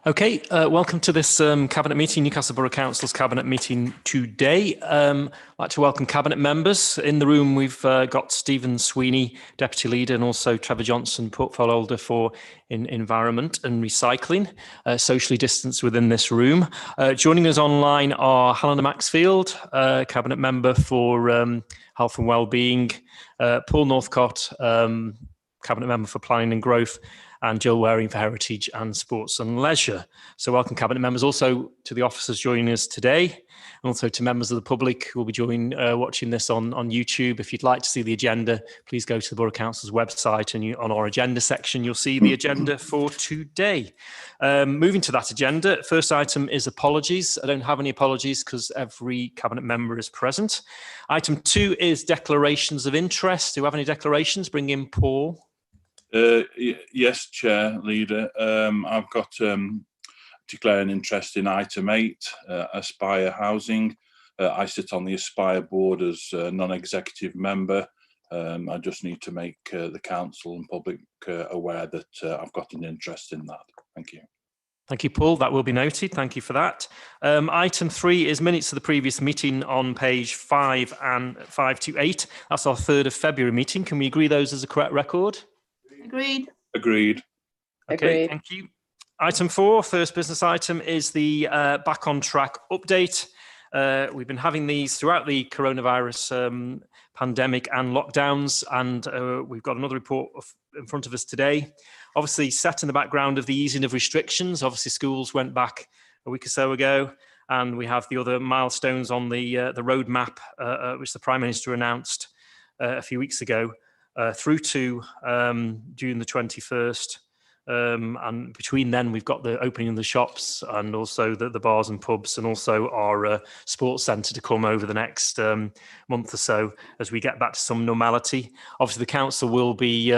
Okay, welcome to this Cabinet meeting, Newcastle Borough Council's Cabinet meeting today. I'd like to welcome Cabinet members. In the room, we've got Stephen Sweeney, Deputy Leader, and also Trevor Johnson, Portfolio Holder for Environment and Recycling, socially distanced within this room. Joining us online are Helena Maxfield, Cabinet Member for Health and Wellbeing, Paul Northcott, Cabinet Member for Planning and Growth, and Jill Waring for Heritage and Sports and Leisure. So welcome Cabinet members, also to the officers joining us today, and also to members of the public who will be watching this on YouTube. If you'd like to see the agenda, please go to the Borough Council's website, and on our agenda section, you'll see the agenda for today. Moving to that agenda, first item is apologies. I don't have any apologies because every Cabinet member is present. Item 2 is declarations of interest. Do you have any declarations? Bring in Paul. Yes, Chair, Leader. I've got declare an interest in item 8, Aspire Housing. I sit on the Aspire board as a non-executive member. I just need to make the council and public aware that I've got an interest in that. Thank you. Thank you, Paul. That will be noted. Thank you for that. Item 3 is minutes of the previous meeting on page 5 and 5 to 8. That's our 3rd of February meeting. Can we agree those as a correct record? Agreed. Agreed. Okay, agreed. Thank you. Item 4, first business item, is the back on track update. We've been having these throughout the coronavirus pandemic and lockdowns, and we've got another report in front of us today. Obviously, set in the background of the easing of restrictions. Obviously, schools went back a week or so ago, and we have the other milestones on the roadmap, which the Prime Minister announced a few weeks ago. Through to June the 21st. And between then, we've got the opening of the shops and also the bars and pubs, and also our sports centre to come over the next month or so as we get back to some normality. Obviously, the council will be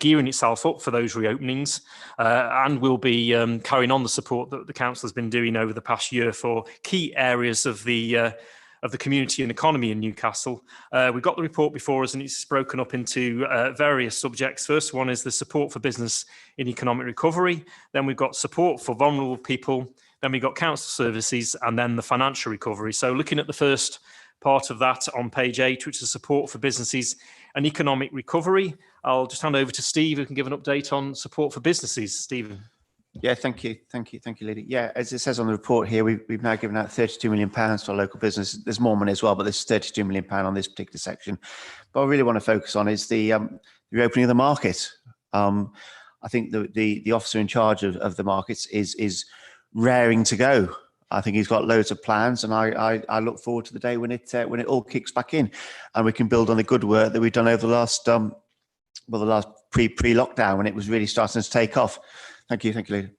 gearing itself up for those reopenings, and will be carrying on the support that the council has been doing over the past year for key areas of the community and economy in Newcastle. We've got the report before us, and it's broken up into various subjects. First one is the support for business in economic recovery. Then we've got support for vulnerable people. Then we've got council services, and then the financial recovery. So looking at the first part of that on page 8, which is support for businesses and economic recovery, I'll just hand over to Steve, who can give an update on support for businesses. Stephen. Yeah, thank you, Leader. Yeah, as it says on the report here, we've now given out £32 million to our local business. There's more money as well, but there's £32 million on this particular section. But I really want to focus on is the reopening of the market. I think the officer in charge of the markets is raring to go. I think he's got loads of plans, and I look forward to the day when it all kicks back in, and we can build on the good work that we've done over the last pre-lockdown, when it was really starting to take off. Thank you, Leader.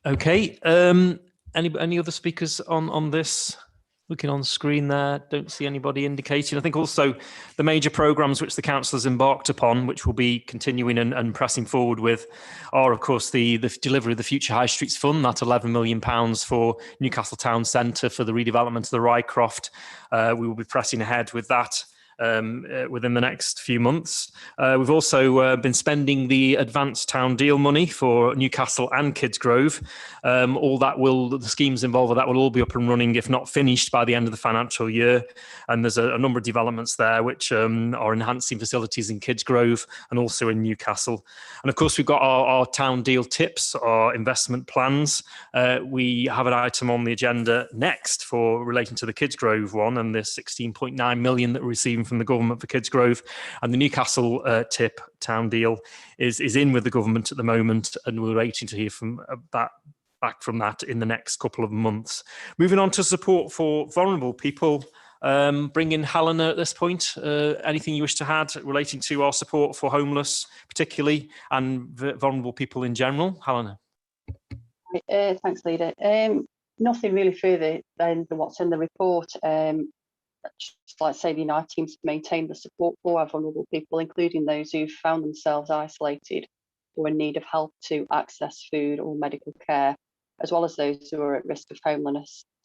Okay. Any other speakers on this? Looking on screen there, don't see anybody indicating. I think also the major programmes which the council has embarked upon, which will be continuing and pressing forward with, are of course the delivery of the Future High Streets Fund, that £11 million for Newcastle Town Centre for the redevelopment of the Rycroft. We will be pressing ahead with that within the next few months. We've also been spending the advanced town deal money for Newcastle and Kidsgrove. The schemes involved with that will all be up and running, if not finished, by the end of the financial year. And there's a number of developments there which are enhancing facilities in Kidsgrove and also in Newcastle. And of course, we've got our town deal tips, our investment plans. We have an item on the agenda next for relating to the Kidsgrove one, and the 16.9 million that we're receiving from the government for Kidsgrove, and the Newcastle tip town deal is in with the government at the moment, and we're waiting to hear from back from that in the next couple of months. Moving on to support for vulnerable people, bring in Helena at this point. Anything you wish to add relating to our support for homeless particularly, and vulnerable people in general? Helena. Thanks, Leader. Nothing really further than what's in the report. Just like saving our teams to maintain the support for our vulnerable people, including those who found themselves isolated or in need of help to access food or medical care, as well as those who are at risk of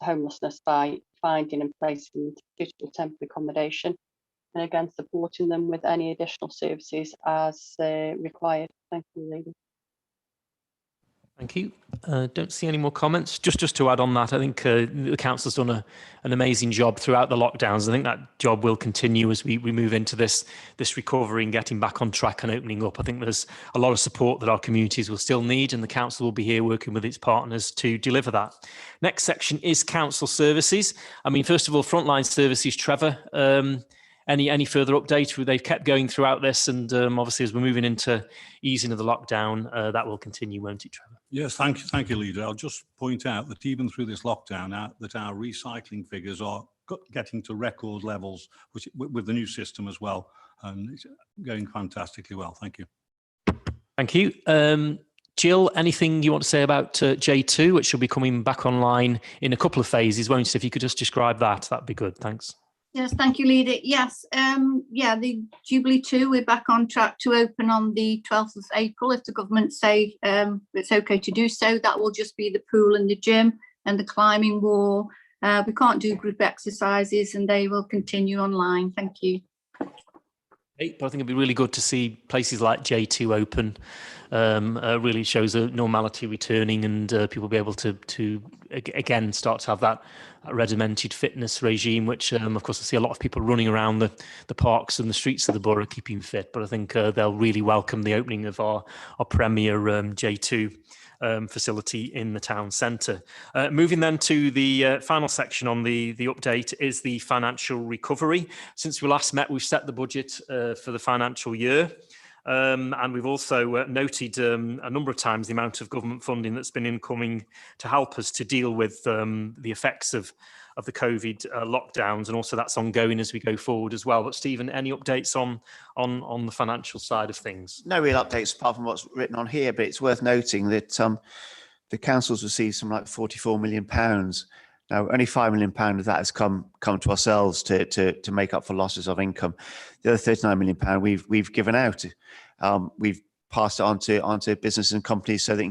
homelessness by finding and placing suitable temporary accommodation, and again supporting them with any additional services as required. Thank you, Leader. Thank you. Don't see any more comments. Just to add on that, I think the council's done an amazing job throughout the lockdowns. I think that job will continue as we move into this recovery and getting back on track and opening up. I think there's a lot of support that our communities will still need, and the council will be here working with its partners to deliver that. Next section is council services. I mean, first of all, frontline services, Trevor. Any further update? They've kept going throughout this, and obviously as we're moving into easing of the lockdown, that will continue, won't it, Trevor? Yes, thank you, Leader. I'll just point out that even through this lockdown, that our recycling figures are getting to record levels, which with the new system as well, and it's going fantastically well. Thank you. Thank you. Jill, anything you want to say about J2, which will be coming back online in a couple of phases, won't it? If you could just describe that, that'd be good. Thanks. Yes, thank you, Leader. Yes, the Jubilee 2, we're back on track to open on the 12th of April. If the government say it's okay to do so, that will just be the pool and the gym and the climbing wall. We can't do group exercises, and they will continue online. Thank you. But I think it'd be really good to see places like J2 open. Really shows a normality returning, and people will be able to again start to have that regimented fitness regime, which of course I see a lot of people running around the parks and the streets of the borough keeping fit, but I think they'll really welcome the opening of our premier J2 facility in the town centre. Moving then to the final section on the update is the financial recovery. Since we last met, we've set the budget for the financial year. And we've also noted a number of times the amount of government funding that's been incoming to help us to deal with the effects of the COVID lockdowns, and also that's ongoing as we go forward as well. But Stephen, any updates on the financial side of things? No real updates apart from what's written on here, but it's worth noting that the council's received some like £44 million. Now, only £5 million of that has come to ourselves to make up for losses of income. The other £39 million we've given out. We've passed it on to businesses and companies so they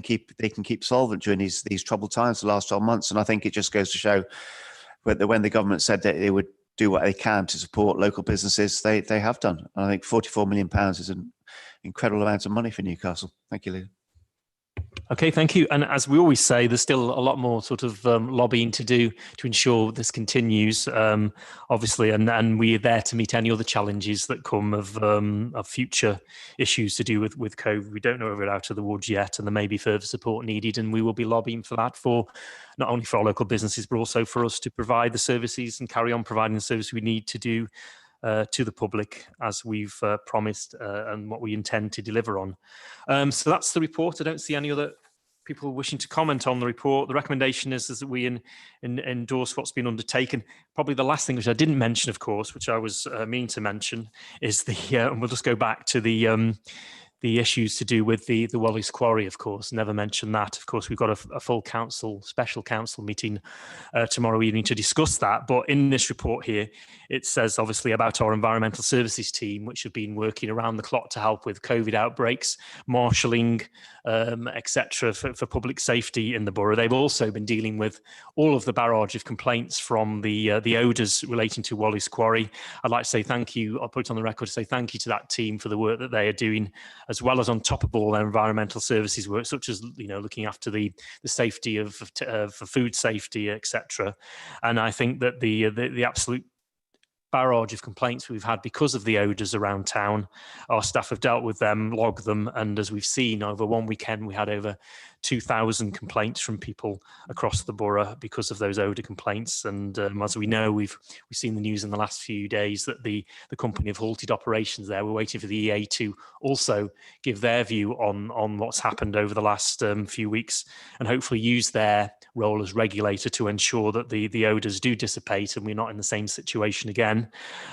can keep solvent during these troubled times the last 12 months. And I think it just goes to show that when the government said that they would do what they can to support local businesses, they have done. And I think £44 million is an incredible amount of money for Newcastle. Thank you, Lou. Okay, thank you. And as we always say, there's still a lot more sort of lobbying to do to ensure this continues, obviously, and we are there to meet any other challenges that come of future issues to do with COVID. We don't know if we're out of the woods yet, and there may be further support needed, and we will be lobbying for that, for not only for our local businesses, but also for us to provide the services and carry on providing the service we need to do to the public as we've promised and what we intend to deliver on. So that's the report. I don't see any other people wishing to comment on the report. The recommendation is that we endorse what's been undertaken. Probably the last thing, which I didn't mention, of course, which I was meaning to mention, is and we'll just go back to the issues to do with the Wallis Quarry, of course. Never mentioned that. Of course, we've got a full special council meeting tomorrow evening to discuss that. But in this report here, it says obviously about our environmental services team, which have been working around the clock to help with COVID outbreaks, marshalling, etc., for public safety in the borough. They've also been dealing with all of the barrage of complaints from the odours relating to Wallis Quarry. I'd like to say thank you. I'll put it on the record to say thank you to that team for the work that they are doing, as well as on top of all their environmental services work, such as looking after the safety of food safety, etc. And I think that the absolute barrage of complaints we've had because of the odours around town, our staff have dealt with them, logged them, and as we've seen over one weekend, we had over 2,000 complaints from people across the borough because of those odour complaints. And as we know, we've seen the news in the last few days that the company have halted operations there. We're waiting for the EA to also give their view on what's happened over the last few weeks, and hopefully use their role as regulator to ensure that the odours do dissipate and we're not in the same situation again.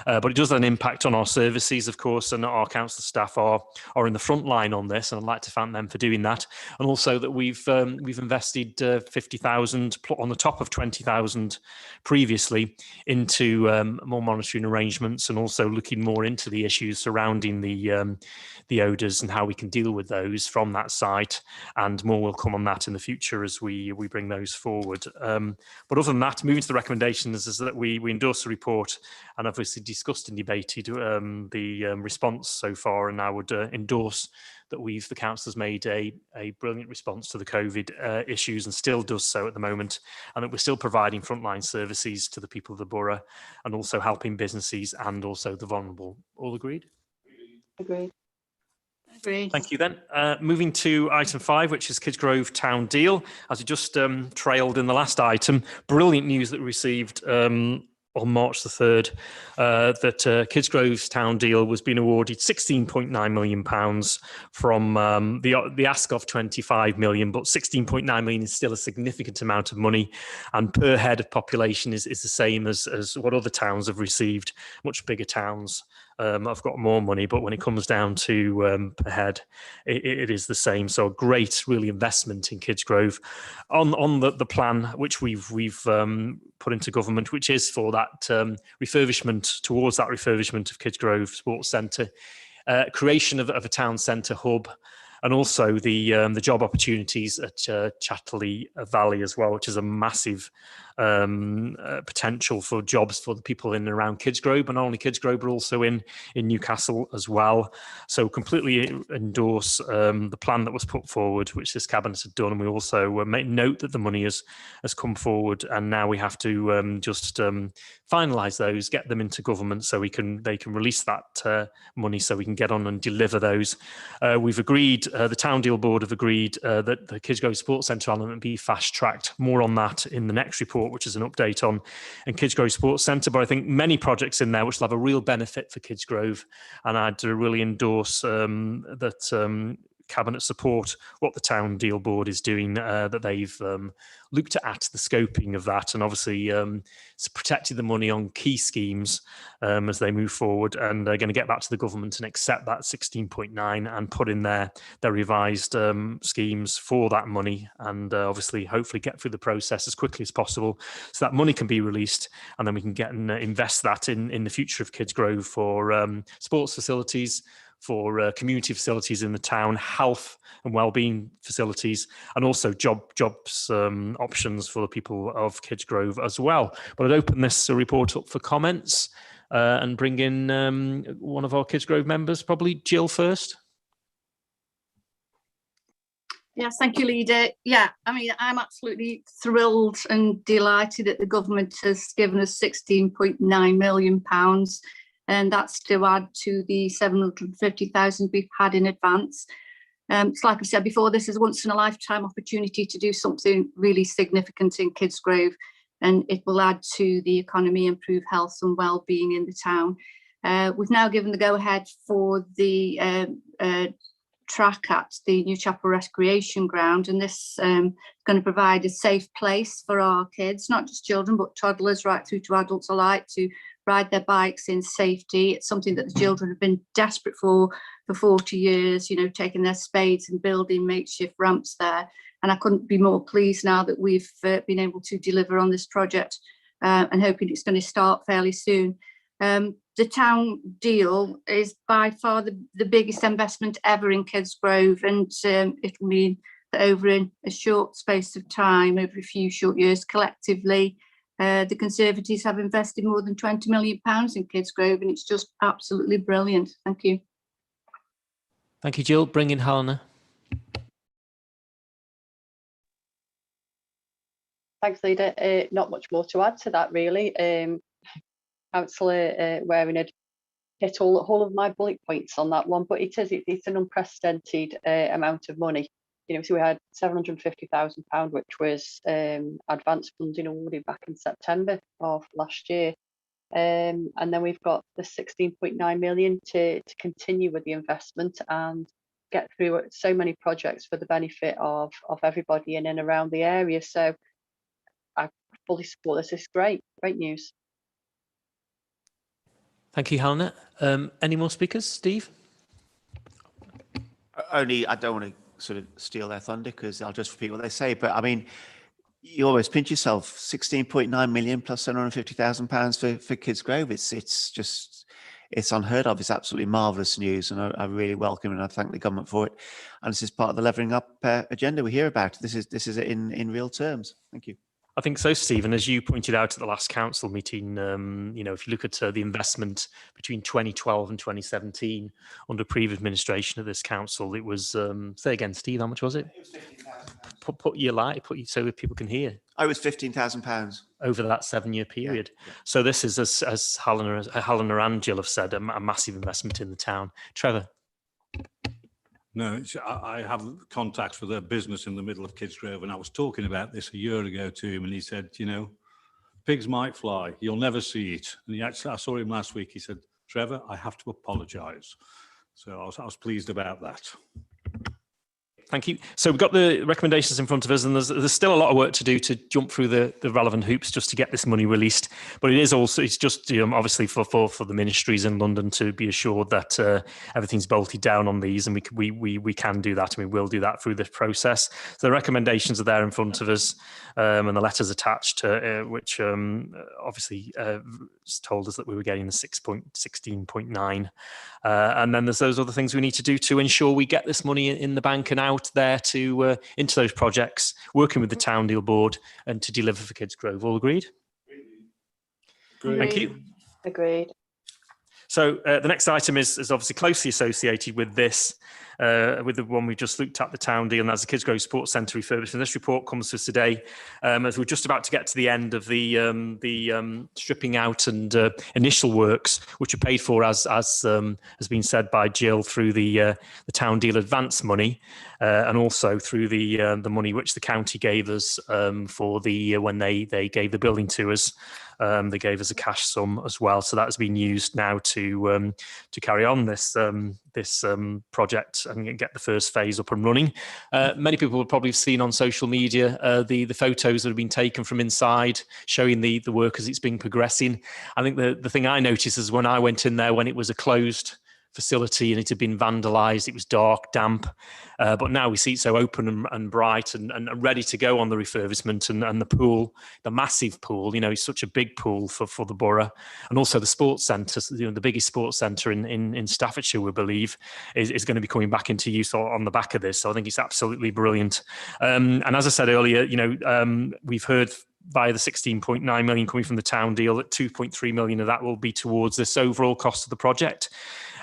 But it does have an impact on our services, of course, and our council staff are in the front line on this, and I'd like to thank them for doing that. And also that we've invested 50,000 on the top of 20,000 previously into more monitoring arrangements, and also looking more into the issues surrounding the odours and how we can deal with those from that site. And more will come on that in the future as we bring those forward. But other than that, moving to the recommendations, is that we endorse the report and obviously discussed and debated the response so far, and I would endorse that the council's made a brilliant response to the COVID issues and still does so at the moment, and that we're still providing frontline services to the people of the borough and also helping businesses and also the vulnerable. All agreed? Agreed. Agreed. Thank you then. Moving to item 5, which is Kidsgrove Town Deal. As you just trailed in the last item, brilliant news that we received on March the 3rd, that Kidsgrove's Town Deal was being awarded £16.9 million from the ask of 25 million, but 16.9 million is still a significant amount of money, and per head of population is the same as what other towns have received. Much bigger towns I've got more money, but when it comes down to per head, it is the same. So a great, really investment in Kidsgrove on the plan which we've put into government, which is for that refurbishment, towards that refurbishment of Kidsgrove Sports Centre, creation of a town centre hub, and also the job opportunities at Chatterley Valley as well, which is a massive potential for jobs for the people in and around Kidsgrove, but not only Kidsgrove, but also in Newcastle as well. So completely endorse the plan that was put forward, which this cabinet had done, and we also make note that the money has come forward, and now we have to just finalise those, get them into government, so they can release that money, so we can get on and deliver those. We've agreed. The Town Deal Board have agreed that the Kidsgrove Sports Centre element be fast-tracked. More on that in the next report, which is an update on Kidsgrove Sports Centre. But I think many projects in there which will have a real benefit for Kidsgrove, and I'd really endorse that Cabinet support what the Town Deal Board is doing, that they've looked at the scoping of that, and obviously protected the money on key schemes as they move forward, and they're going to get back to the government and accept that 16.9 and put in their revised schemes for that money, and obviously hopefully get through the process as quickly as possible so that money can be released, and then we can get and invest that in the future of Kidsgrove for sports facilities, for community facilities in the town, health and wellbeing facilities, and also jobs options for the people of Kidsgrove as well. But I'd open this report up for comments and bring in one of our Kidsgrove members, probably Jill first. Yes, thank you, Leader. Yeah, I mean, I'm absolutely thrilled and delighted that the government has given us £16.9 million. And that's to add to the 750,000 we've had in advance. It's like I've said before, this is a once in a lifetime opportunity to do something really significant in Kidsgrove, and it will add to the economy, improve health and well-being in the town. We've now given the go-ahead for the track at the New Chapel Recreation Ground, and this is going to provide a safe place for our kids, not just children, but toddlers right through to adults alike, to ride their bikes in safety. It's something that the children have been desperate for 40 years, you know, taking their spades and building makeshift ramps there. And I couldn't be more pleased now that we've been able to deliver on this project, and hoping it's going to start fairly soon. The Town Deal is by far the biggest investment ever in Kidsgrove, and it will mean that over in a short space of time, over a few short years, collectively, the Conservatives have invested more than £20 million in Kidsgrove, and it's just absolutely brilliant. Thank you. Thank you, Jill. Bring in Helena. Thanks, Leader. Not much more to add to that, really. Councillor Waring had hit all of my bullet points on that one, but it's an unprecedented amount of money. You know, so we had £750,000, which was advance funding awarded back in September of last year. And then we've got the 16.9 million to continue with the investment and get through so many projects for the benefit of everybody in and around the area. So I fully support this. It's great news. Thank you, Helena. Any more speakers? Steve? Only, I don't want to sort of steal their thunder because I'll just repeat what they say, but I mean, you always pinch yourself. 16.9 million plus £750,000 for Kidsgrove. It's unheard of. It's absolutely marvellous news, and I really welcome and I thank the government for it. And this is part of the levelling up agenda we hear about. This is in real terms. Thank you. I think so, Stephen. As you pointed out at the last council meeting, if you look at the investment between 2012 and 2017 under previous administration of this council, it was, say again, Steve, how much was it? It was £15,000. Put your light, so that people can hear. Oh, it was £15,000 over that 7-year period. Yeah. So this is, as Helena and Jill have said, a massive investment in the town. Trevor? No, I have contacts with a business in the middle of Kidsgrove, and I was talking about this a year ago to him, and he said, pigs might fly, you'll never see it. And I saw him last week. He said, Trevor, I have to apologise. So I was pleased about that. Thank you. So we've got the recommendations in front of us, and there's still a lot of work to do to jump through the relevant hoops just to get this money released. But it's just obviously for the ministries in London to be assured that everything's bolted down on these, and we can do that, and we will do that through this process. So the recommendations are there in front of us, and the letters attached, which obviously told us that we were getting the 16.9, and then there's those other things we need to do to ensure we get this money in the bank and out there to into those projects, working with the town deal board and to deliver for Kidsgrove. All agreed? Thank you. Agreed. So the next item is obviously closely associated with this, with the one we just looked at, the town deal, and that's the Kidsgrove Sports Centre refurbishment. This report comes to us today as we're just about to get to the end of the stripping out and initial works, which are paid for, as has been said by Jill, through the town deal advance money, and also through the money which the county gave us for when they gave the building to us. They gave us a cash sum as well, so that has been used now to carry on this project and get the first phase up and running. Many people will probably have seen on social media the photos that have been taken from inside, showing the work as it's been progressing. I think the thing I noticed is when I went in there when it was a closed facility and it had been vandalised, it was dark, damp, but now we see it so open and bright and ready to go on the refurbishment, and the pool, the massive pool, it's such a big pool for the borough, and also the sports centre, the biggest sports centre in Staffordshire, we believe, is going to be coming back into use on the back of this. So I think it's absolutely brilliant. And as I said earlier, we've heard via the 16.9 million coming from the town deal that 2.3 million of that will be towards this overall cost of the project.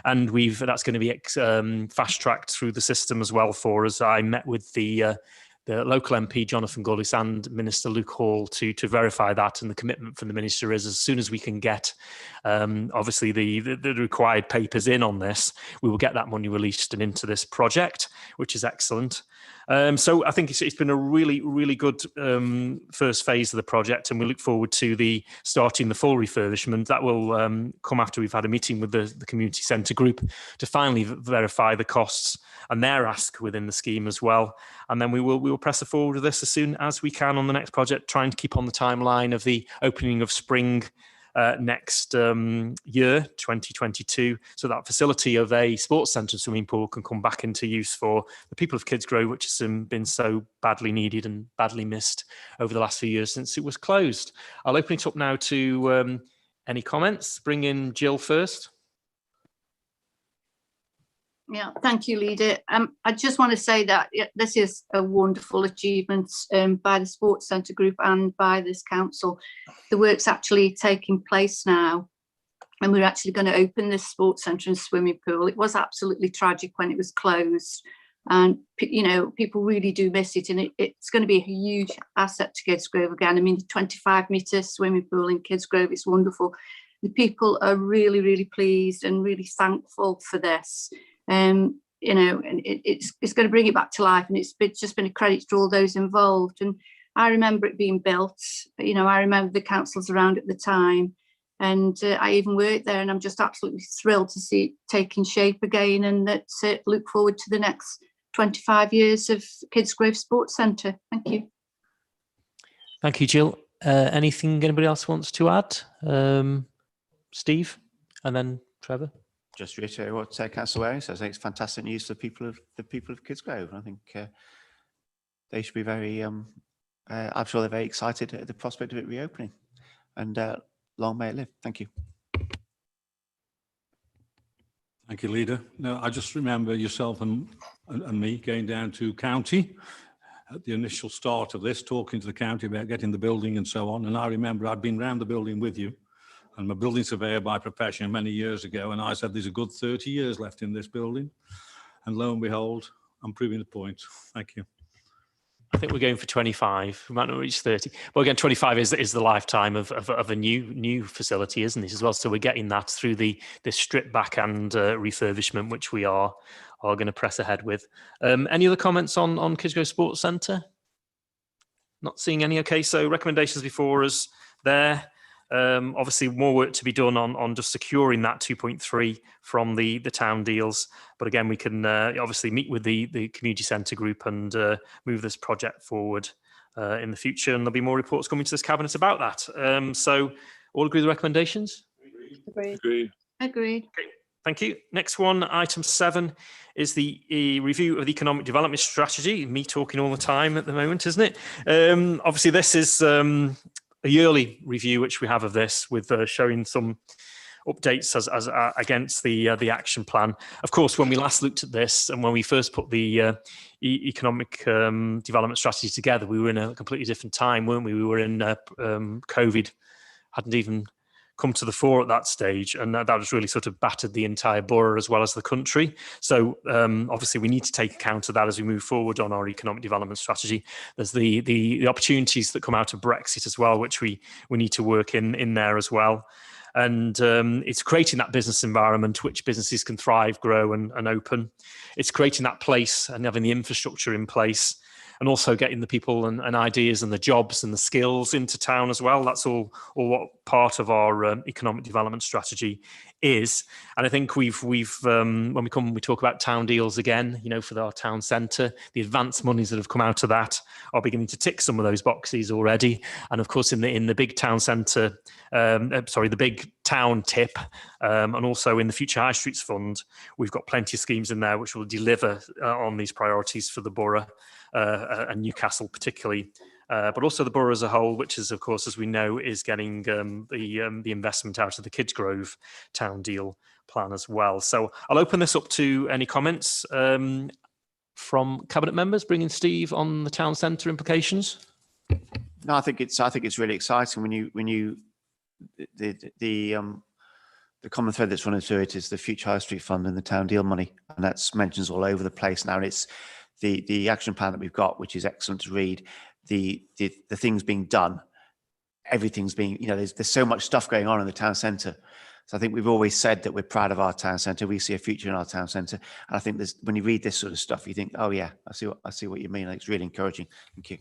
And that's going to be fast-tracked through the system as well for us. I met with the local MP, Jonathan Gullis, and Minister Luke Hall to verify that, and the commitment from the Minister is as soon as we can get, obviously, the required papers in on this, we will get that money released and into this project, which is excellent. So I think it's been a really, really good first phase of the project, and we look forward to starting the full refurbishment. That will come after we've had a meeting with the community centre group to finally verify the costs and their ask within the scheme as well. And then we will press forward with this as soon as we can on the next project, trying to keep on the timeline of the opening of spring next year, 2022, so that facility of a sports centre swimming pool can come back into use for the people of Kidsgrove, which has been so badly needed and badly missed over the last few years since it was closed. I'll open it up now to any comments. Bring in Jill first. Yeah, thank you, Leader. I just want to say that this is a wonderful achievement by the Sports Centre Group and by this council. The work's actually taking place now, and we're actually going to open this sports centre and swimming pool. It was absolutely tragic when it was closed, and people really do miss it, and it's going to be a huge asset to Kidsgrove again. I mean, the 25-metre swimming pool in Kidsgrove, it's wonderful. The people are really, really pleased and really thankful for this. And it's going to bring it back to life, and it's just been a credit to all those involved. And I remember it being built, I remember the councils around at the time, and I even worked there, and I'm just absolutely thrilled to see it taking shape again, and let's look forward to the next 25 years of Kidsgrove Sports Centre. Thank you. Thank you, Jill. Anything anybody else wants to add? Steve, and then Trevor. Just to reiterate what Councillor Waring says, I think it's fantastic news for the people of Kidsgrove. I think they should be very, I'm sure they're very excited at the prospect of it reopening, and long may it live. Thank you. Thank you, Leader. No, I just remember yourself and me going down to County at the initial start of this, talking to the county about getting the building and so on. And I remember I'd been round the building with you. I'm a building surveyor by profession many years ago, and I said there's a good 30 years left in this building. And lo and behold, I'm proving the point. Thank you. I think we're going for 25. We might not reach 30. But again, 25 is the lifetime of a new facility, isn't it, as well? So we're getting that through this strip back and refurbishment, which we are going to press ahead with. Any other comments on Kidsgrove Sports Centre? Not seeing any. Okay, so recommendations before us there. Obviously, more work to be done on just securing that 2.3 from the town deals. But again, we can obviously meet with the community centre group and move this project forward in the future. And there'll be more reports coming to this cabinet about that. So, all agree with the recommendations? Agreed. Agreed. Okay, thank you. Next one, item 7, is the review of the economic development strategy. Me talking all the time at the moment, isn't it? Obviously, this is a yearly review which we have of this, with showing some updates as against the action plan. Of course, when we last looked at this and when we first put the economic development strategy together, we were in a completely different time, weren't we? We were in COVID, hadn't even come to the fore at that stage, and that was really sort of battered the entire borough as well as the country. So obviously we need to take account of that as we move forward on our economic development strategy. There's the opportunities that come out of Brexit as well, which we need to work in there as well. And it's creating that business environment which businesses can thrive, grow and open. It's creating that place and having the infrastructure in place, and also getting the people and ideas and the jobs and the skills into town as well. That's all what part of our economic development strategy is. And I think we've when we talk about town deals again, for our town centre, the advance monies that have come out of that are beginning to tick some of those boxes already. And of course, in the big town centre, the big town tip, and also in the Future High Streets Fund, we've got plenty of schemes in there which will deliver on these priorities for the borough. And Newcastle particularly, but also the borough as a whole, which is, of course, as we know, is getting the investment out of the Kidsgrove town deal plan as well. So I'll open this up to any comments from cabinet members, bringing Steve on the town centre implications. No, I think it's really exciting the common thread that's running through it is the Future High Street Fund and the town deal money, and that's mentions all over the place now. And it's the action plan that we've got, which is excellent to read. The things being done, everything's being, there's so much stuff going on in the town centre. So I think we've always said that we're proud of our town centre. We see a future in our town centre, and I think when you read this sort of stuff, you think, oh yeah, I see what you mean. It's really encouraging. Thank you.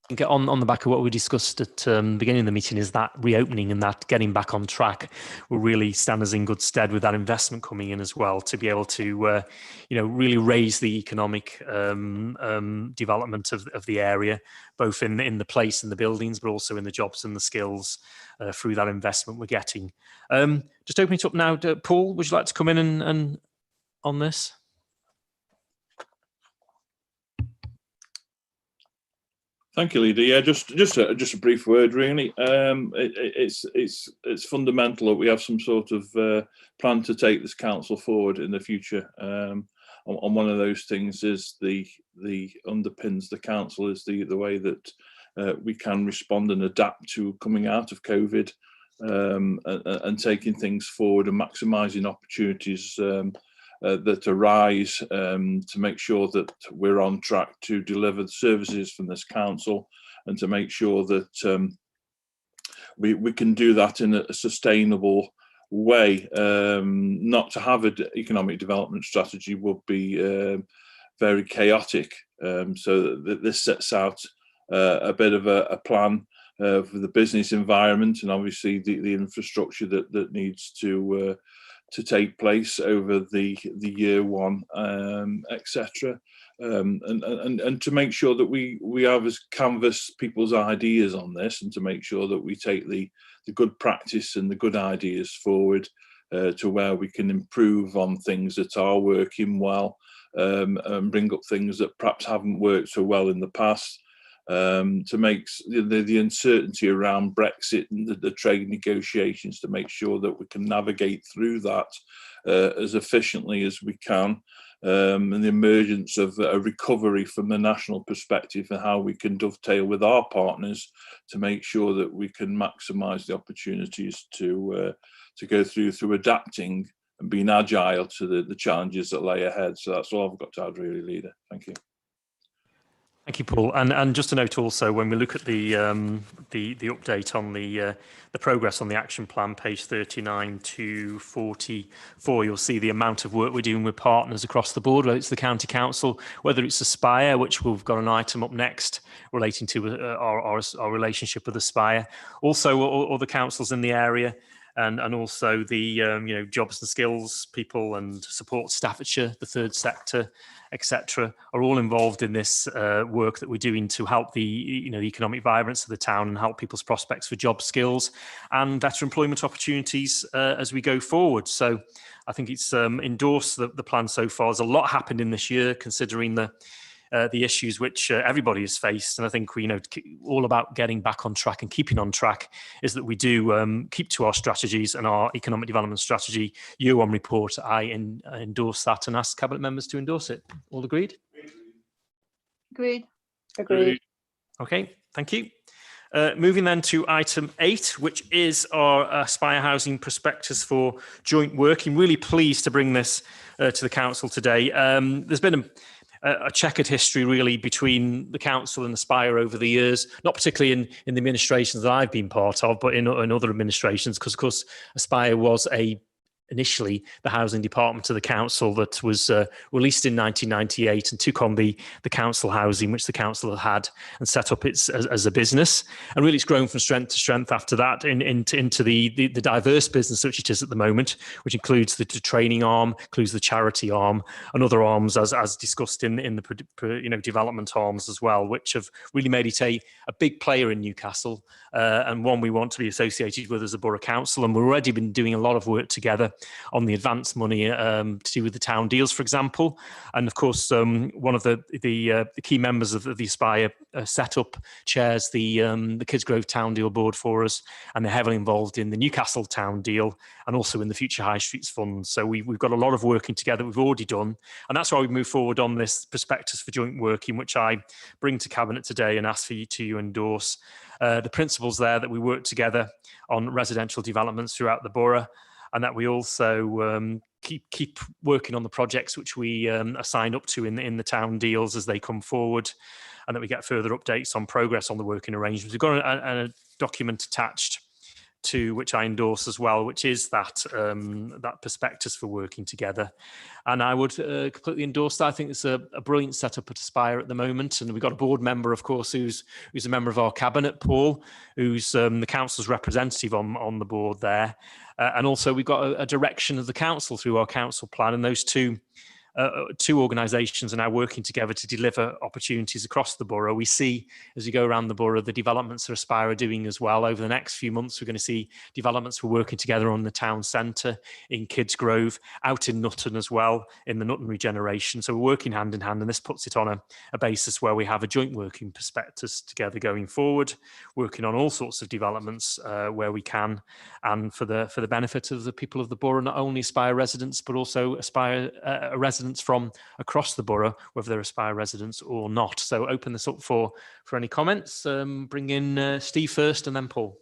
I think on the back of what we discussed at the beginning of the meeting, is that reopening and that getting back on track will really stand us in good stead with that investment coming in as well, to be able to really raise the economic development of the area, both in the place and the buildings, but also in the jobs and the skills through that investment we're getting. Just opening it up now, Paul, would you like to come in and on this? Thank you, Leader. Yeah, just a brief word, really. It's fundamental that we have some sort of plan to take this council forward in the future. And one of those things is the underpins the council is the way that we can respond and adapt to coming out of COVID, and taking things forward and maximising opportunities that arise, to make sure that we're on track to deliver the services from this council, and to make sure that we can do that in a sustainable way. Not to have an economic development strategy would be very chaotic. So this sets out a bit of a plan for the business environment, and obviously the infrastructure that needs to take place over the year one, etc. And to make sure that we have as canvas people's ideas on this, and to make sure that we take the good practice and the good ideas forward to where we can improve on things that are working well, and bring up things that perhaps haven't worked so well in the past. to make the uncertainty around Brexit and the trade negotiations, to make sure that we can navigate through that as efficiently as we can, and the emergence of a recovery from the national perspective and how we can dovetail with our partners to make sure that we can maximise the opportunities to go through adapting and being agile to the challenges that lay ahead. So that's all I've got to add, really, Leader. Thank you. Thank you, Paul. And just a note also, when we look at the update on the progress on the action plan, page 39 to 44, you'll see the amount of work we're doing with partners across the board, whether it's the County Council, whether it's Aspire, which we've got an item up next relating to our relationship with Aspire, also other councils in the area, and also the jobs and skills people and support Staffordshire, the third sector, etc., are all involved in this work that we're doing to help the economic vibrance of the town and help people's prospects for job skills and better employment opportunities as we go forward. So I think it's endorsed the plan so far. There's a lot happened in this year, considering the issues which everybody has faced. And I think all about getting back on track and keeping on track is that we do keep to our strategies and our economic development strategy year-one report. I endorse that and ask Cabinet members to endorse it. All agreed? Agreed. Agreed. Okay, thank you. Moving then to item 8, which is our Aspire Housing Prospectus for joint working. Really pleased to bring this to the council today. There's been a checkered history really between the council and Aspire over the years, not particularly in the administrations that I've been part of, but in other administrations, because of course Aspire was initially the housing department of the council that was released in 1998 and took on the council housing, which the council had and set up as a business. And really it's grown from strength to strength after that into the diverse business which it is at the moment, which includes the training arm, includes the charity arm and other arms as discussed in the development arms as well, which have really made it a big player in Newcastle and one we want to be associated with as a borough council. And we've already been doing a lot of work together on the advance money to do with the town deals, for example. And of course, one of the key members of the Aspire setup chairs the Kidsgrove Town Deal Board for us, and they're heavily involved in the Newcastle Town Deal and also in the Future High Streets Fund. So we've got a lot of working together we've already done, and that's why we move forward on this prospectus for joint working, which I bring to Cabinet today and ask for you to endorse. The principles there that we work together on residential developments throughout the borough, and that we also keep working on the projects which we are signed up to in the town deals as they come forward, and that we get further updates on progress on the working arrangements. We've got a document attached to which I endorse as well, which is that prospectus for working together. And I would completely endorse that. I think it's a brilliant setup at Aspire at the moment. And we've got a board member, of course, who's a member of our cabinet, Paul, who's the council's representative on the board there. And also we've got a direction of the council through our council plan, and those two organisations are now working together to deliver opportunities across the borough. We see, as you go around the borough, the developments that Aspire are doing as well. Over the next few months, we're going to see developments we're working together on the town centre, in Kidsgrove, out in Nutton as well, in the Nutton regeneration. So we're working hand in hand, and this puts it on a basis where we have a joint working prospectus together going forward, working on all sorts of developments where we can, and for the benefit of the people of the borough, not only Aspire residents, but also Aspire residents from across the borough, whether they're Aspire residents or not. So open this up for any comments. Bring in Steve first, and then Paul.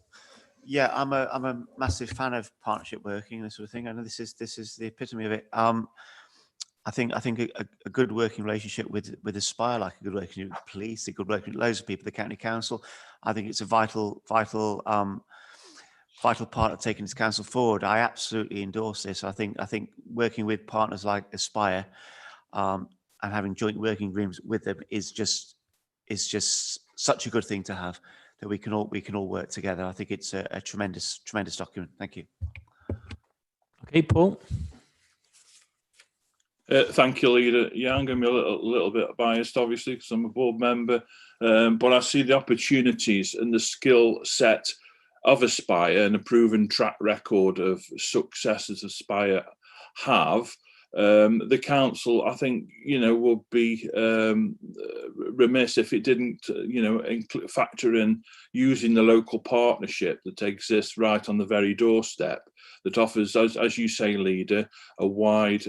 Yeah, I'm a massive fan of partnership working and this sort of thing. I know this is the epitome of it. I think a good working relationship with Aspire, like a good working with the police, a good working with loads of people, the county council. I think it's a vital part of taking this council forward. I absolutely endorse this. I think working with partners like Aspire and having joint working agreements with them is just such a good thing to have, that we can all work together. I think it's a tremendous document. Thank you. Okay, Paul. Thank you, Leader. Yeah, I'm going to be a little bit biased, obviously, because I'm a board member, but I see the opportunities and the skill set of Aspire and a proven track record of success as Aspire have the council, I think, would be remiss if it didn't, factor in using the local partnership that exists right on the very doorstep, that offers, as you say, Leader, a wide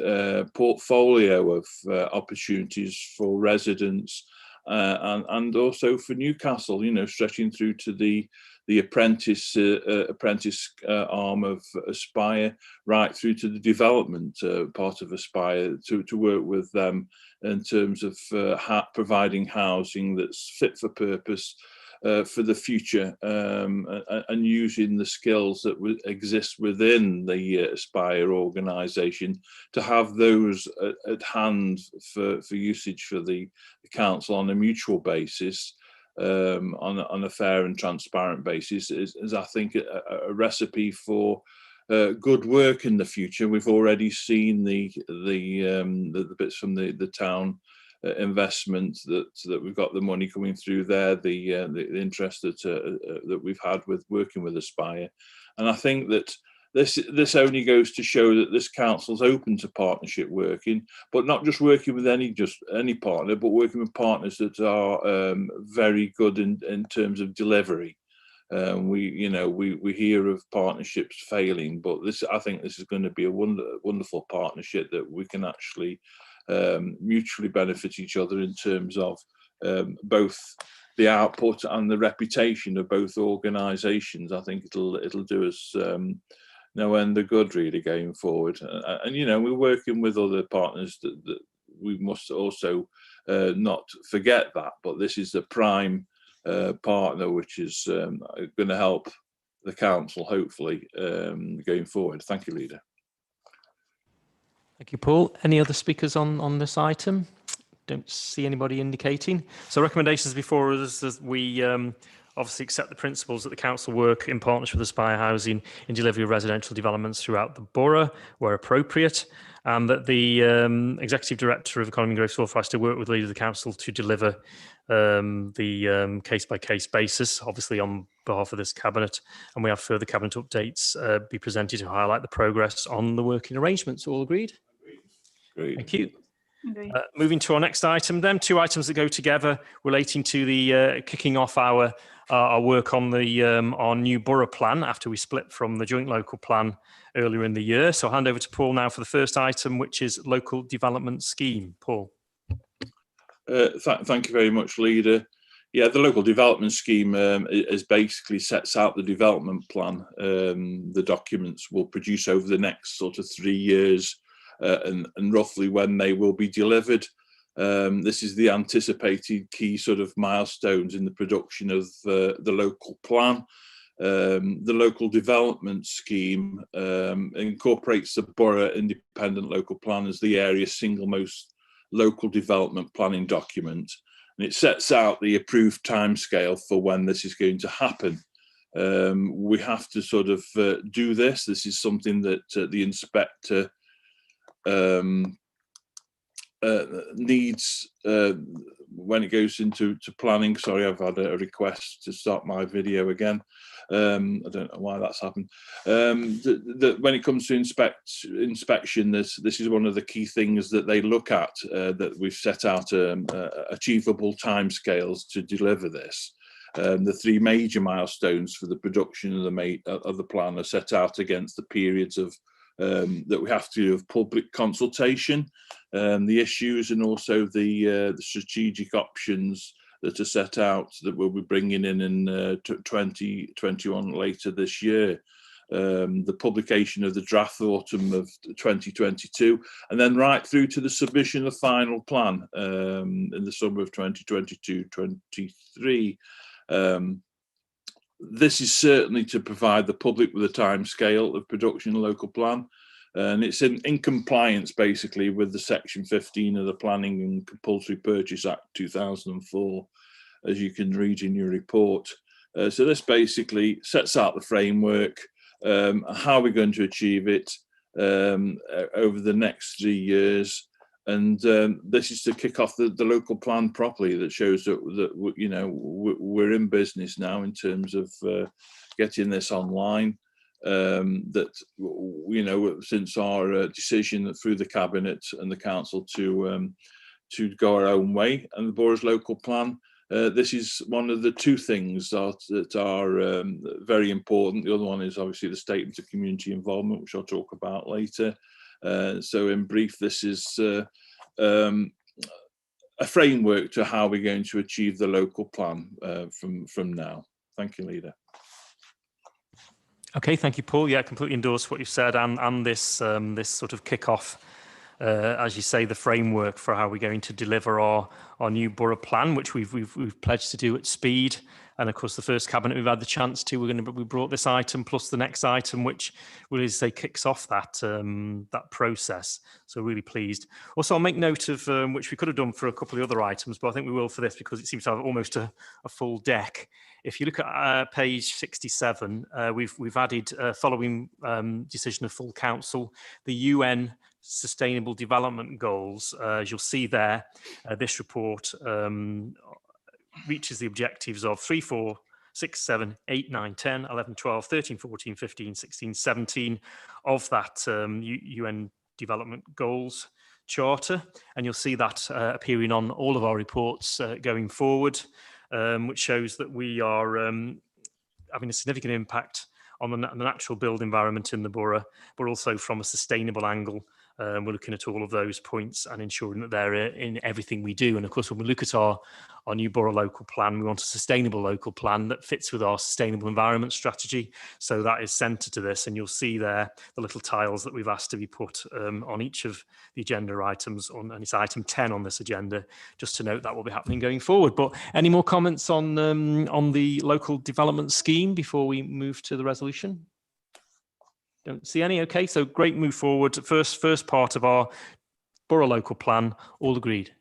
portfolio of opportunities for residents and also for Newcastle, stretching through to the apprentice arm of Aspire, right through to the development part of Aspire, to work with them in terms of providing housing that's fit for purpose for the future, and using the skills that exist within the Aspire organisation to have those at hand for usage for the council on a mutual basis. On a fair and transparent basis is I think a recipe for good work in the future. We've already seen the bits from the town investment that we've got the money coming through there, the interest that we've had with working with Aspire, and I think that this only goes to show that this council's open to partnership working, but not just working with any partner, but working with partners that are very good in terms of delivery. We hear of partnerships failing, but I think this is going to be a wonderful partnership that we can actually mutually benefit each other in terms of both the output and the reputation of both organisations. I think it'll do us no end of good really going forward, and we're working with other partners that we must also not forget that, but this is the prime partner which is going to help the council hopefully going forward. Thank you, Leader. Thank you, Paul. Any other speakers on this item? Don't see anybody indicating. So recommendations before us as we obviously accept the principles that the council work in partnership with Aspire Housing in delivery of residential developments throughout the borough where appropriate, and that the Executive Director of Economy and Growth is authorised to work with the leader of the council to deliver the case-by-case basis, obviously on behalf of this cabinet, and we have further cabinet updates be presented to highlight the progress on the working arrangements. All agreed? Great. Thank you. Moving to our next item then, two items that go together relating to the kicking off our work on our new borough plan after we split from the joint local plan earlier in the year. So I'll hand over to Paul now for the first item, which is local development scheme. Paul. Thank you very much, Leader. Yeah, the local development scheme is basically sets out the development plan. The documents will produce over the next sort of 3 years. And roughly when they will be delivered. This is the anticipated key sort of milestones in the production of the local plan. The local development scheme incorporates the Borough Independent Local Plan as the area's single most local development planning document. And it sets out the approved timescale for when this is going to happen. We have to sort of do this. This is something that the inspector needs when it goes into planning. Sorry, I've had a request to start my video again. I don't know why that's happened. When it comes to inspection, this is one of the key things that they look at, that we've set out achievable timescales to deliver this. The three major milestones for the production of the plan are set out against the periods of that we have to do of public consultation, the issues, and also the strategic options that are set out that we'll be bringing in 2021 later this year. The publication of the draft autumn of 2022, and then right through to the submission of the final plan in the summer of 2022-23. This is certainly to provide the public with a timescale of production of local plan, and it's in compliance basically with the section 15 of the Planning and Compulsory Purchase Act 2004, as you can read in your report. So this basically sets out the framework, how we're going to achieve it over the next 3 years. And this is to kick off the local plan properly. That shows that we're in business now in terms of getting this online. that, you know, since our decision through the Cabinet and the Council to go our own way and the Borough's local plan, this is one of the two things that are very important. The other one is obviously the statement of community involvement, which I'll talk about later. So in brief, this is a framework to how we're going to achieve the local plan from now. Thank you, Leader. Okay, thank you, Paul. Yeah, I completely endorse what you said, and this this sort of kick-off, as you say, the framework for how we're going to deliver our new borough plan, which we've pledged to do at speed. And of course, the first cabinet we've had the chance to, we brought this item plus the next item, which will say kicks off that that process. So really pleased. Also, I'll make note of which we could have done for a couple of other items, but I think we will for this because it seems to have almost a full deck. If you look at page 67, we've added following decision of full council, the UN Sustainable Development Goals. As you'll see there, this report reaches the objectives of 3, 4, 6, 7, 8, 9, 10, 11, 12, 13, 14, 15, 16, 17 of that UN Development Goals Charter. And you'll see that appearing on all of our reports going forward, which shows that we are having a significant impact on the natural build environment in the borough, but also from a sustainable angle. We're looking at all of those points and ensuring that they're in everything we do. And of course, when we look at our new borough local plan, we want a sustainable local plan that fits with our sustainable environment strategy. So that is centred to this. And you'll see there the little tiles that we've asked to be put on each of the agenda items, and it's item 10 on this agenda, just to note that will be happening going forward. But any more comments on the local development scheme before we move to the resolution? Don't see any. Okay, so great move forward. First part of our borough local plan. All agreed?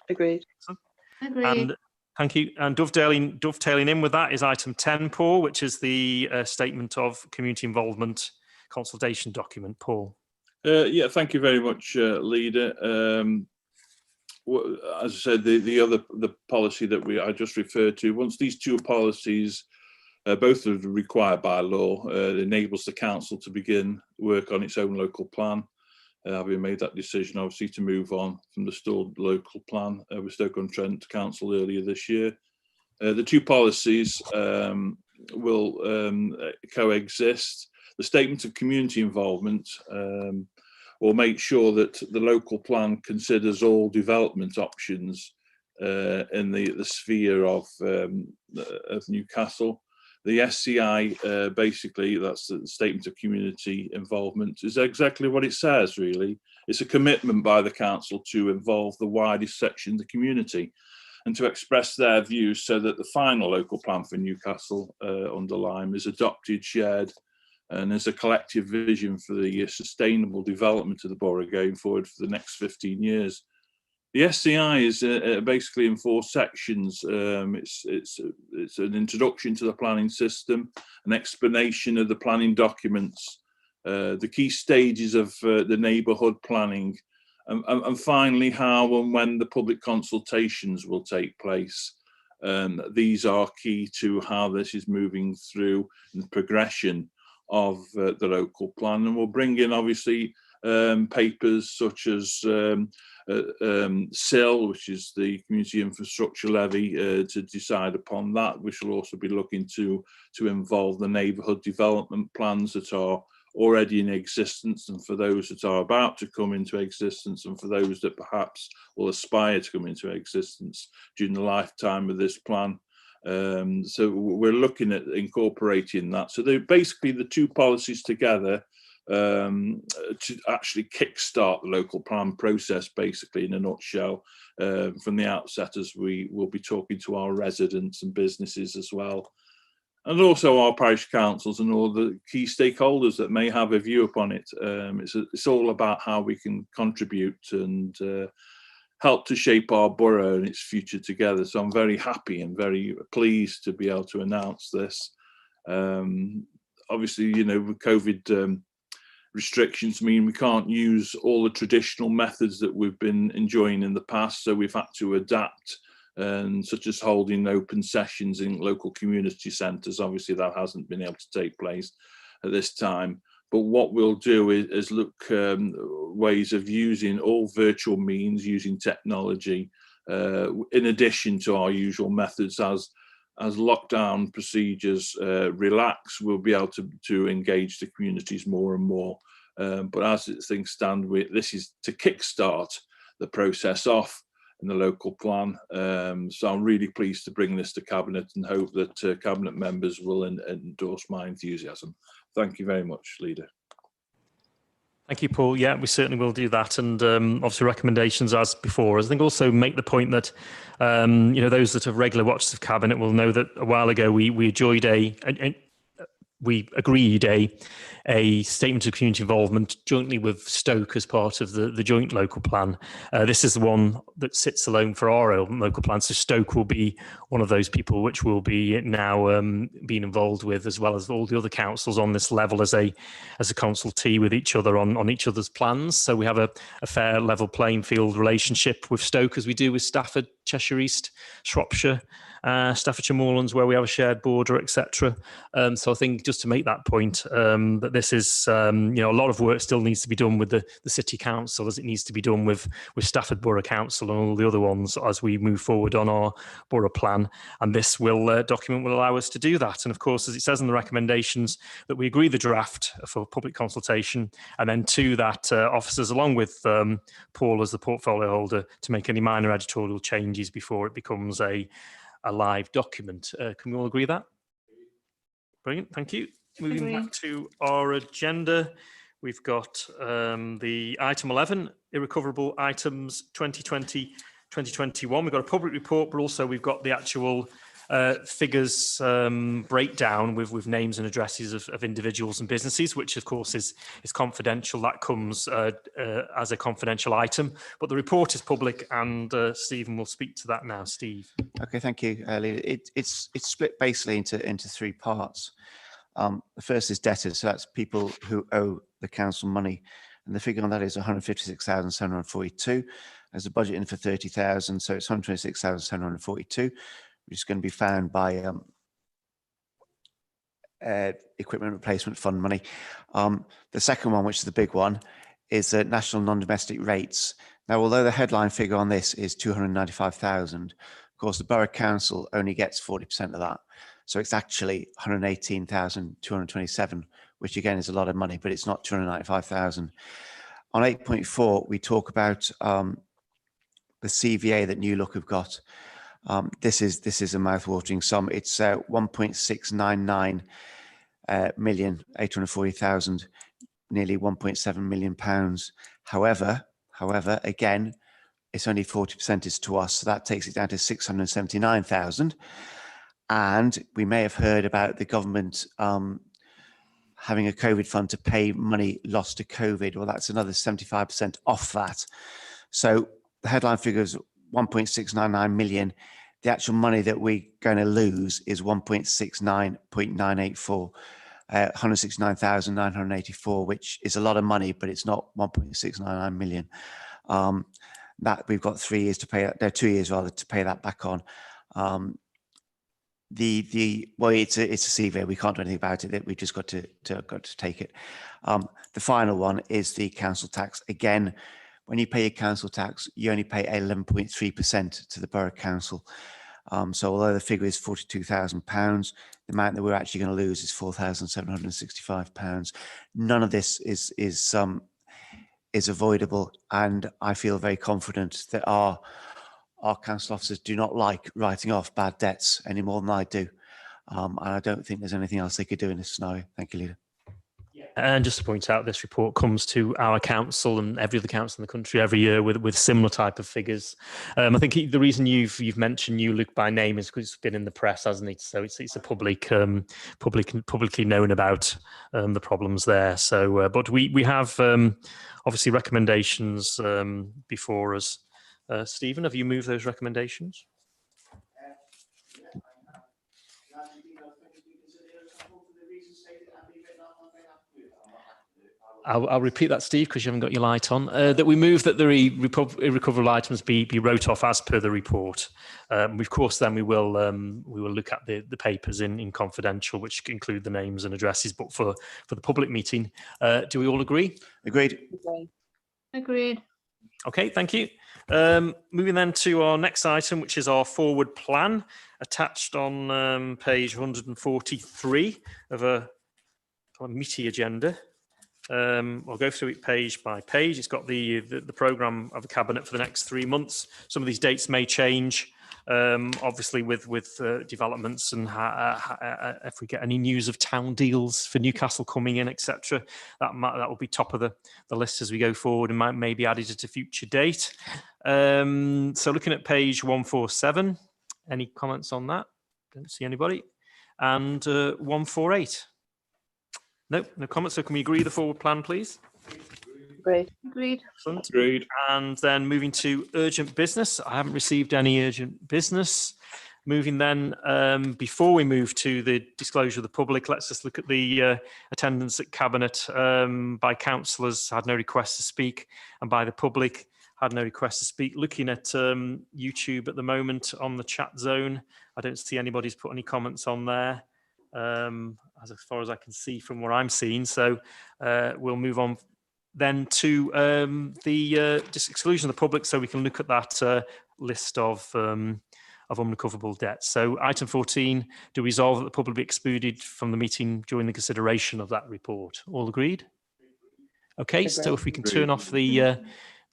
Agreed. Agreed. And thank you. And dovetailing in with that is item 10, Paul, which is the statement of community involvement consultation document. Paul. Yeah, thank you very much, Leader. As I said, the policy that I just referred to, once these two policies both are required by law, it enables the council to begin work on its own local plan. Having made that decision, obviously, to move on from the stalled local plan with Stoke-on-Trent Council earlier this year. The two policies will coexist. The statement of community involvement will make sure that the local plan considers all development options in the sphere of Newcastle. The SCI, basically, that's the statement of community involvement, is exactly what it says, really. It's a commitment by the council to involve the widest section of the community and to express their views so that the final local plan for Newcastle under Lyme is adopted, shared, and as a collective vision for the sustainable development of the borough going forward for the next 15 years. The SCI is basically in 4 sections. It's an introduction to the planning system, an explanation of the planning documents, the key stages of the neighbourhood planning, and finally how and when the public consultations will take place. These are key to how this is moving through the progression of the local plan, and we'll bring in obviously papers such as SIL, which is the Community Infrastructure Levy, to decide upon that. We shall also be looking to involve the neighbourhood development plans that are already in existence, and for those that are about to come into existence, and for those that perhaps will aspire to come into existence during the lifetime of this plan. So we're looking at incorporating that. So they're basically the two policies together to actually kickstart the local plan process, basically, in a nutshell, from the outset, as we will be talking to our residents and businesses as well, and also our parish councils and all the key stakeholders that may have a view upon it. It's all about how we can contribute and help to shape our borough and its future together. So I'm very happy and very pleased to be able to announce this. Obviously, you know, with COVID restrictions mean we can't use all the traditional methods that we've been enjoying in the past, so we've had to adapt, such as holding open sessions in local community centres. Obviously that hasn't been able to take place, at this time. But what we'll do is look ways of using all virtual means, using technology, in addition to our usual methods. As lockdown procedures relax, we'll be able to engage the communities more and more. But as things stand, this is to kickstart the process off in the local plan. So I'm really pleased to bring this to Cabinet and hope that Cabinet members will endorse my enthusiasm. Thank you very much, Leader. Thank you, Paul. Yeah, we certainly will do that. And obviously recommendations as before. I think also make the point that, those that have regular watchers of Cabinet will know that a while ago we agreed a statement of community involvement jointly with Stoke as part of the joint local plan. This is the one that sits alone for our own local plan. So Stoke will be one of those people which will be now being involved with, as well as all the other councils on this level as a consultee with each other on each other's plans. So we have a fair level playing field relationship with Stoke as we do with Stafford, Cheshire East, Shropshire, Staffordshire Moorlands, where we have a shared border, etc. So I think just to make that point, that this is, a lot of work still needs to be done with the City Council, as it needs to be done with Stafford Borough Council and all the other ones as we move forward on our borough plan. And this document will allow us to do that. And of course, as it says in the recommendations, that we agree the draft for public consultation, and then to that officers, along with Paul as the portfolio holder, to make any minor editorial changes before it becomes a live document. Can we all agree that? Brilliant, thank you. Moving back to our agenda, we've got the item 11, Irrecoverable Items 2020-2021. We've got a public report, but also we've got the actual figures breakdown with names and addresses of individuals and businesses, which of course is confidential. That comes as a confidential item, but the report is public, and Stephen will speak to that now. Steve. Okay, thank you, Leader. It's split basically into three parts. The first is debtors, so that's people who owe the council money, and the figure on that is 156,742. There's a budget in for 30,000, so it's 126,742, which is going to be found by equipment replacement fund money. The second one, which is the big one, is national non-domestic rates. Now, although the headline figure on this is 295,000, of course, the Borough Council only gets 40% of that. So it's actually 118,227, which again is a lot of money, but it's not 295,000. On 8.4, we talk about the CVA that New Look have got. This is a mouth-watering sum. It's 1.699 million, 840,000, nearly 1.7 million pounds. However, again, it's only 40% is to us, so that takes it down to 679,000. And we may have heard about the government having a COVID fund to pay money lost to COVID. Well, that's another 75% off that. So the headline figure is 1.699 million. The actual money that we're going to lose is 1.69.984, 169,984, which is a lot of money, but it's not 1.699 million. That we've got 3 years to pay that, no, 2 years rather, to pay that back on. Well, it's a CVA. We can't do anything about it. We've just got to take it. The final one is the council tax. Again, when you pay your council tax, you only pay 11.3% to the borough council. So although the figure is £42,000, the amount that we're actually going to lose is £4,765. None of this is avoidable, and I feel very confident that our council officers do not like writing off bad debts any more than I do. And I don't think there's anything else they could do in this scenario. Thank you, Leader. And just to point out, this report comes to our council and every other council in the country every year with similar type of figures. I think the reason you've mentioned New Look by name is because it's been in the press, hasn't it? So it's a publicly known about the problems there. So, but we have obviously recommendations before us. Stephen, have you moved those recommendations? I'll repeat that, Steve, because you haven't got your light on. That we move that the irrecoverable items be wrote off as per the report. Of course, then we will look at the papers in confidential, which include the names and addresses. But for the public meeting, do we all agree? Agreed. Agreed. Okay, thank you. Moving then to our next item, which is our forward plan, attached on page 143 of a meaty agenda. I'll go through it page by page. It's got the programme of the Cabinet for the next 3 months. Some of these dates may change, obviously with developments and if we get any news of town deals for Newcastle coming in, etc. That will be top of the list as we go forward and may be added at a future date. So looking at page 147, any comments on that? Don't see anybody. And 148. No comments. So can we agree the forward plan, please? Agreed. Agreed. Excellent. Agreed. And then moving to urgent business. I haven't received any urgent business. Moving then, before we move to the disclosure of the public, let's just look at the attendance at Cabinet. By councillors, had no request to speak, and by the public, had no request to speak. Looking at YouTube at the moment on the chat zone, I don't see anybody's put any comments on there. As far as I can see from what I'm seeing. So we'll move on then to the exclusion of the public, so we can look at that list of unrecoverable debts. So item 14, to resolve that the public be excluded from the meeting during the consideration of that report. All agreed? Okay, Agreed. so if we can turn off the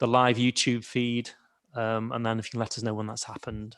live YouTube feed, and then if you can let us know when that's happened.